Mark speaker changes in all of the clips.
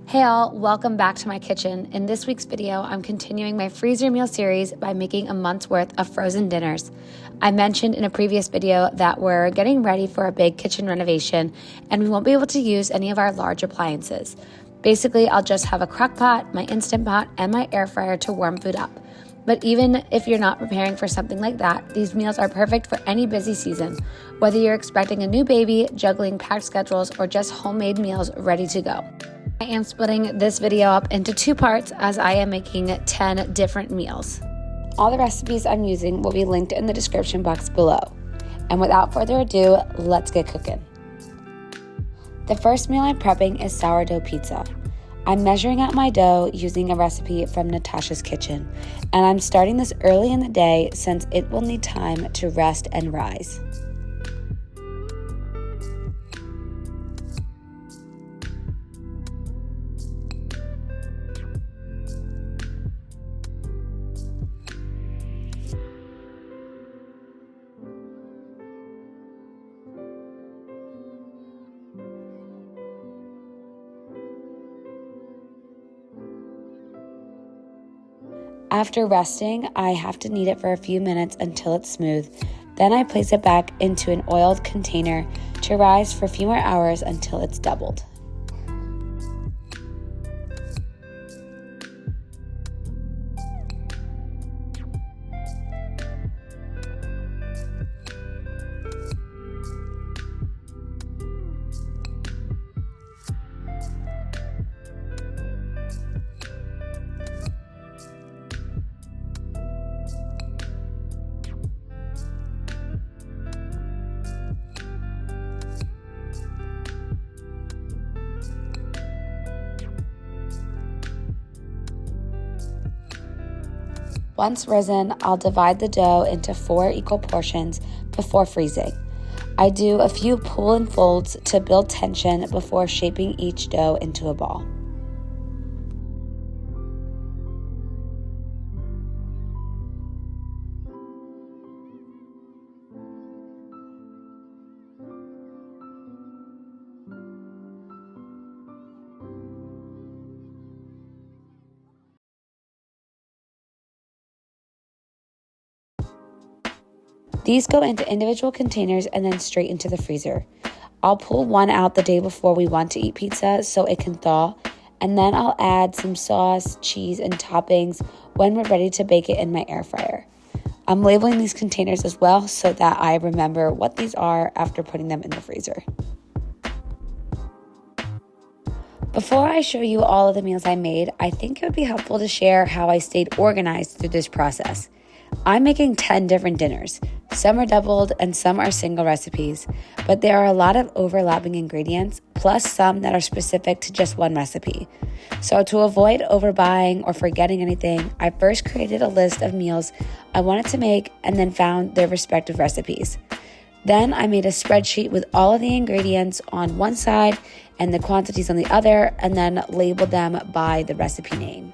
Speaker 1: Hey all, welcome back to my kitchen. In this week's video, I'm continuing my freezer meal series by making a month's worth of frozen dinners. I mentioned in a previous video that we're getting ready for a big kitchen renovation and we won't be able to use any of our large appliances. Basically, I'll just have a crock pot, my Instant Pot, and my air fryer to warm food up. But even if you're not preparing for something like that, these meals are perfect for any busy season, whether you're expecting a new baby, juggling packed schedules, or just homemade meals ready to go. I am splitting this video up into two parts as I am making 10 different meals. All the recipes I'm using will be linked in the description box below. And without further ado, let's get cooking. The first meal I'm prepping is sourdough pizza. I'm measuring out my dough using a recipe from Natasha's Kitchen, and I'm starting this early in the day since it will need time to rest and rise. After resting, I have to knead it for a few minutes until it's smooth. Then I place it back into an oiled container to rise for a few more hours until it's doubled. Once risen, I'll divide the dough into 4 equal portions before freezing. I do a few pull and folds to build tension before shaping each dough into a ball. These go into individual containers and then straight into the freezer. I'll pull one out the day before we want to eat pizza so it can thaw, and then I'll add some sauce, cheese, and toppings when we're ready to bake it in my air fryer. I'm labeling these containers as well so that I remember what these are after putting them in the freezer. Before I show you all of the meals I made, I think it would be helpful to share how I stayed organized through this process. I'm making 10 different dinners. Some are doubled and some are single recipes, but there are a lot of overlapping ingredients, plus some that are specific to just one recipe. So to avoid overbuying or forgetting anything, I first created a list of meals I wanted to make and then found their respective recipes. Then I made a spreadsheet with all of the ingredients on one side and the quantities on the other, and then labeled them by the recipe name.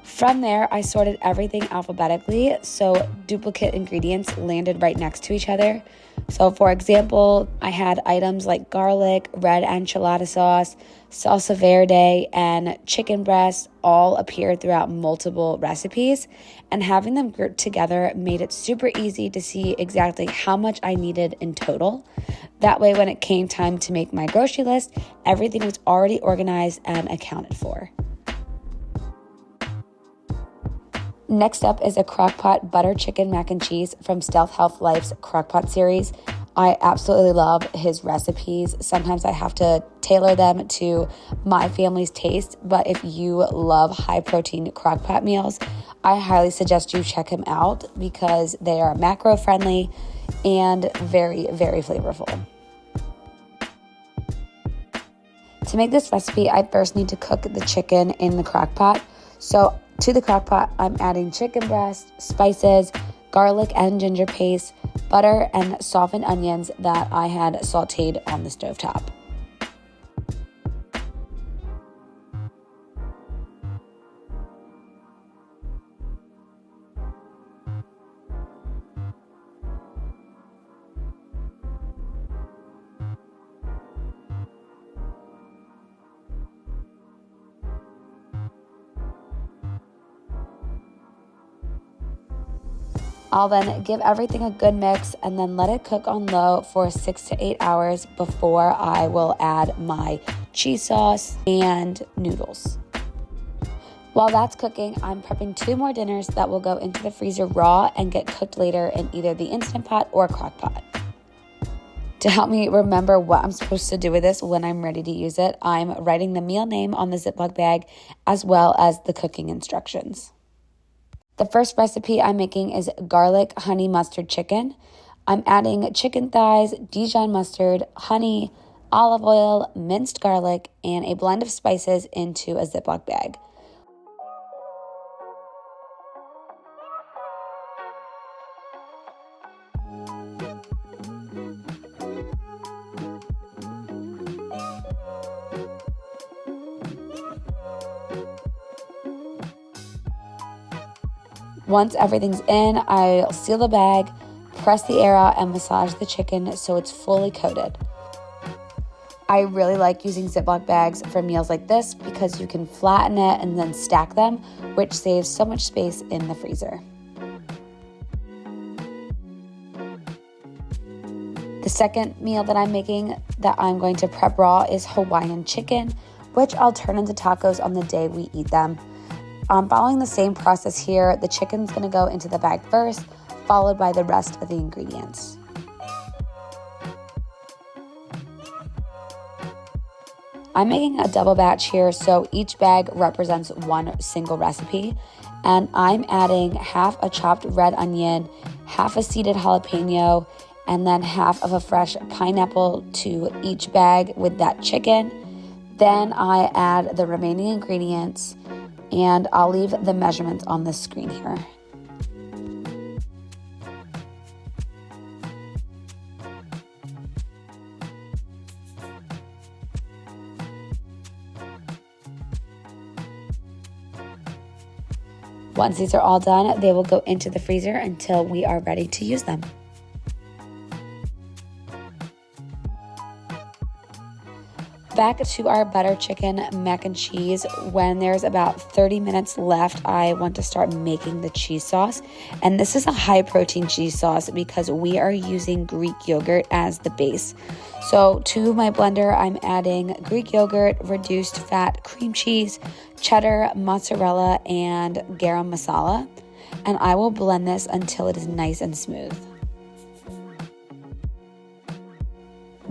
Speaker 1: From there, I sorted everything alphabetically, so duplicate ingredients landed right next to each other. So for example, I had items like garlic, red enchilada sauce, salsa verde, and chicken breast all appear throughout multiple recipes, and having them grouped together made it super easy to see exactly how much I needed in total. That way, when it came time to make my grocery list, everything was already organized and accounted for. Next up is a crockpot butter chicken mac and cheese from Stealth Health Life's crockpot series. I absolutely love his recipes. Sometimes I have to tailor them to my family's taste, but if you love high protein crockpot meals, I highly suggest you check him out because they are macro friendly and very, very flavorful. To make this recipe, I first need to cook the chicken in the crockpot. So to the crockpot, I'm adding chicken breast, spices, garlic and ginger paste, butter, and softened onions that I had sauteed on the stovetop. I'll then give everything a good mix and then let it cook on low for 6 to 8 hours before I will add my cheese sauce and noodles. While that's cooking, I'm prepping 2 more dinners that will go into the freezer raw and get cooked later in either the Instant Pot or crockpot. To help me remember what I'm supposed to do with this when I'm ready to use it, I'm writing the meal name on the Ziploc bag as well as the cooking instructions. The first recipe I'm making is garlic honey mustard chicken. I'm adding chicken thighs, Dijon mustard, honey, olive oil, minced garlic, and a blend of spices into a Ziploc bag. Once everything's in, I'll seal the bag, press the air out, and massage the chicken so it's fully coated. I really like using Ziploc bags for meals like this because you can flatten it and then stack them, which saves so much space in the freezer. The second meal that I'm making that I'm going to prep raw is Hawaiian chicken, which I'll turn into tacos on the day we eat them. Following the same process here, the chicken's gonna go into the bag first, followed by the rest of the ingredients. I'm making a double batch here, so each bag represents one single recipe, and I'm adding half a chopped red onion, half a seeded jalapeno, and then half of a fresh pineapple to each bag with that chicken. Then I add the remaining ingredients, and I'll leave the measurements on the screen here. Once these are all done, they will go into the freezer until we are ready to use them. Back to our butter chicken mac and cheese. When there's about 30 minutes left, I want to start making the cheese sauce. And this is a high protein cheese sauce because we are using Greek yogurt as the base. So to my blender, I'm adding Greek yogurt, reduced fat cream cheese, cheddar, mozzarella, and garam masala. And I will blend this until it is nice and smooth.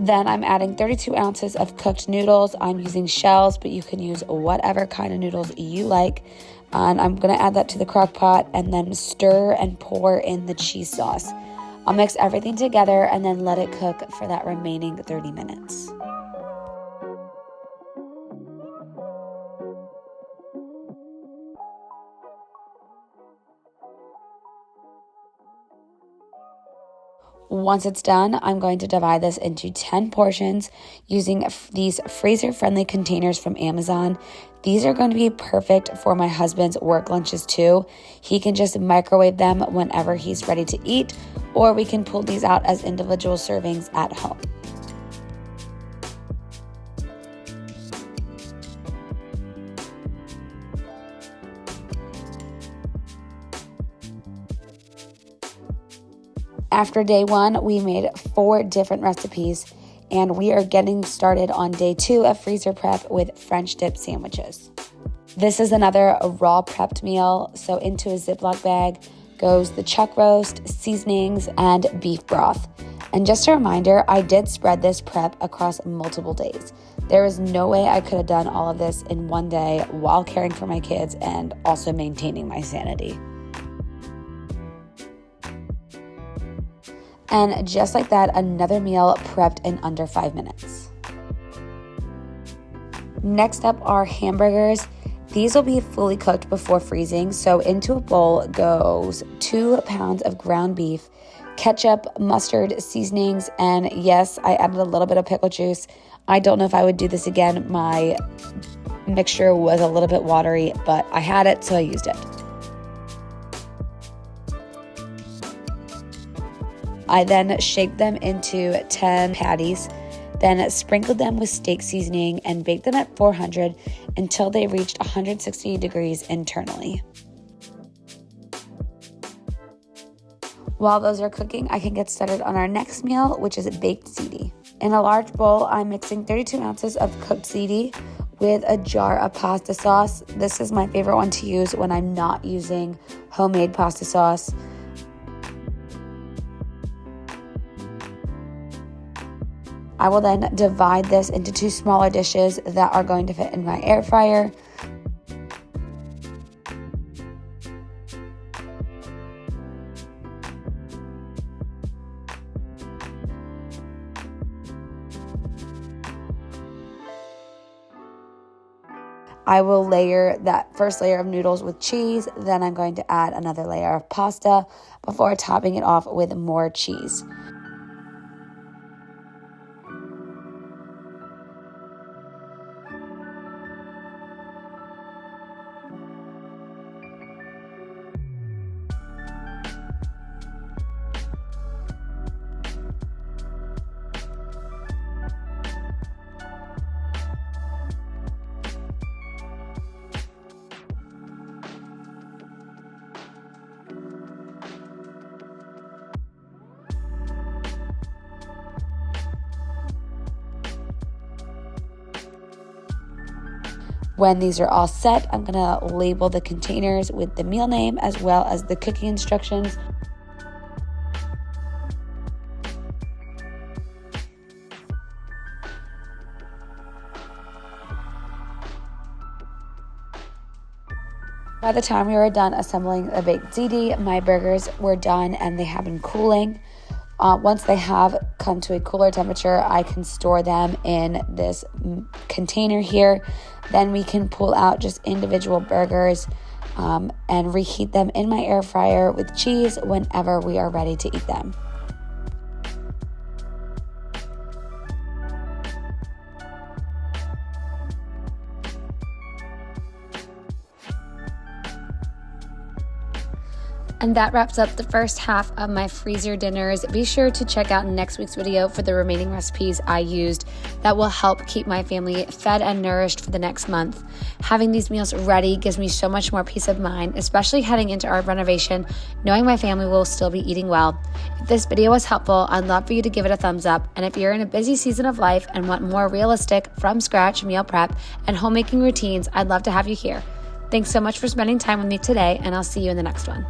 Speaker 1: Then I'm adding 32 ounces of cooked noodles. I'm using shells, but you can use whatever kind of noodles you like. And I'm gonna add that to the crock pot and then stir and pour in the cheese sauce. I'll mix everything together and then let it cook for that remaining 30 minutes. Once it's done, I'm going to divide this into 10 portions using these freezer-friendly containers from Amazon. These are going to be perfect for my husband's work lunches too. He can just microwave them whenever he's ready to eat, or we can pull these out as individual servings at home. After day 1, we made 4 different recipes, and we are getting started on day 2 of freezer prep with French dip sandwiches. This is another raw prepped meal, so into a Ziploc bag goes the chuck roast, seasonings, and beef broth. And just a reminder, I did spread this prep across multiple days. There is no way I could have done all of this in one day while caring for my kids and also maintaining my sanity. And just like that, another meal prepped in under 5 minutes. Next up are hamburgers. These will be fully cooked before freezing, so into a bowl goes 2 pounds of ground beef, ketchup, mustard, seasonings, and yes, I added a little bit of pickle juice. I don't know if I would do this again. My mixture was a little bit watery, but I had it, so I used it. I then shaped them into 10 patties, then sprinkled them with steak seasoning and baked them at 400 until they reached 160 degrees internally. While those are cooking, I can get started on our next meal, which is baked ziti. In a large bowl, I'm mixing 32 ounces of cooked ziti with a jar of pasta sauce. This is my favorite one to use when I'm not using homemade pasta sauce. I will then divide this into 2 smaller dishes that are going to fit in my air fryer. I will layer that first layer of noodles with cheese, then I'm going to add another layer of pasta before topping it off with more cheese. When these are all set, I'm gonna label the containers with the meal name as well as the cooking instructions. By the time we were done assembling the baked ziti, my burgers were done and they have been cooling. Once they have come to a cooler temperature, I can store them in this container here. Then we can pull out just individual burgers and reheat them in my air fryer with cheese whenever we are ready to eat them. And that wraps up the first half of my freezer dinners. Be sure to check out next week's video for the remaining recipes I used that will help keep my family fed and nourished for the next month. Having these meals ready gives me so much more peace of mind, especially heading into our renovation, knowing my family will still be eating well. If this video was helpful, I'd love for you to give it a thumbs up. And if you're in a busy season of life and want more realistic, from scratch meal prep and homemaking routines, I'd love to have you here. Thanks so much for spending time with me today, and I'll see you in the next one.